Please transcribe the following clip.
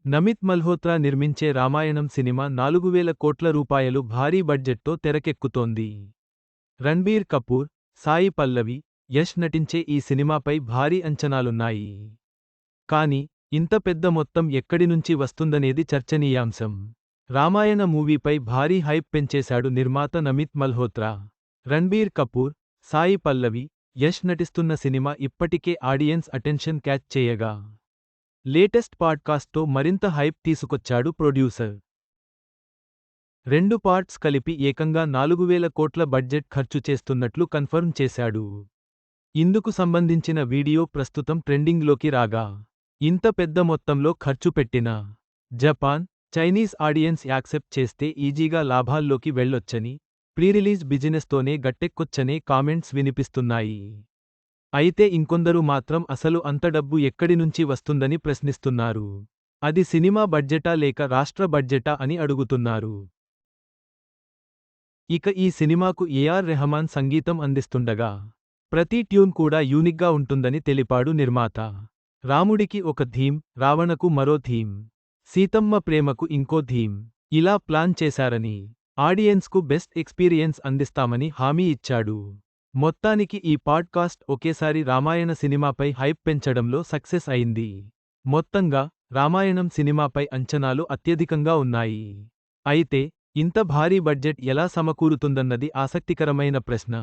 నమిత్ మల్హోత్రా నిర్మించే రామాయణం సినిమా 4000 కోట్ల రూపాయలు భారీ బడ్జెట్తో తెరకెక్కుతోంది. రణ్బీర్ కపూర్, సాయి పల్లవి, యష్ నటించే ఈ సినిమాపై భారీ అంచనాలున్నాయి. కానీ, ఇంత పెద్ద మొత్తం ఎక్కడి నుంచి వస్తుందనేది చర్చనీయాంశం. రామాయణ మూవీపై భారీ హైప్ పెంచేశాడు నిర్మాత నమిత్ మల్హోత్రా. రణ్బీర్ కపూర్, సాయి పల్లవి, యష్ నటిస్తున్న సినిమా ఇప్పటికే ఆడియన్స్ అటెన్షన్ క్యాచ్ చేయగా, లేటెస్ట్ పాడ్కాస్ట్తో మరింత హైప్ తీసుకొచ్చాడు ప్రొడ్యూసర్. 2 పార్ట్స్ కలిపి ఏకంగా 4000 కోట్ల బడ్జెట్ ఖర్చు చేస్తున్నట్లు కన్ఫర్మ్ చేశాడు. ఇందుకు సంబంధించిన వీడియో ప్రస్తుతం ట్రెండింగ్లోకి రాగా, ఇంత పెద్ద మొత్తంలో ఖర్చు పెట్టినా జపాన్, చైనీస్ ఆడియన్స్ యాక్సెప్ట్ చేస్తే ఈజీగా లాభాల్లోకి వెళ్లొచ్చని, ప్రీరిలీజ్ బిజినెస్తోనే గట్టెక్కొచ్చనే కామెంట్స్ వినిపిస్తున్నాయి. అయితే ఇంకొందరు మాత్రం అసలు అంత డబ్బు ఎక్కడి నుంచి వస్తుందని ప్రశ్నిస్తున్నారు. అది సినిమా బడ్జెటా లేక రాష్ట్ర బడ్జెటా అని అడుగుతున్నారు. ఇక ఈ సినిమాకు ఏఆర్ రెహమాన్ సంగీతం అందిస్తుండగా, ప్రతి ట్యూన్ కూడా యూనిక్గా ఉంటుందని తెలిపాడు నిర్మాత. రాముడికి ఒక థీమ్, రావణకు మరో థీమ్, సీతమ్మ ప్రేమకు ఇంకో థీమ్, ఇలా ప్లాన్ చేశారని, ఆడియన్స్కు బెస్ట్ ఎక్స్పీరియన్స్ అందిస్తామని హామీ ఇచ్చాడు. మొత్తానికి ఈ పాడ్కాస్ట్ ఒకేసారి రామాయణ సినిమాపై హైప్ పెంచడంలో సక్సెస్ అయింది. మొత్తంగా, రామాయణం సినిమాపై అంచనాలు అత్యధికంగా ఉన్నాయి. అయితే, ఇంత భారీ బడ్జెట్ ఎలా సమకూరుతుందన్నది ఆసక్తికరమైన ప్రశ్న.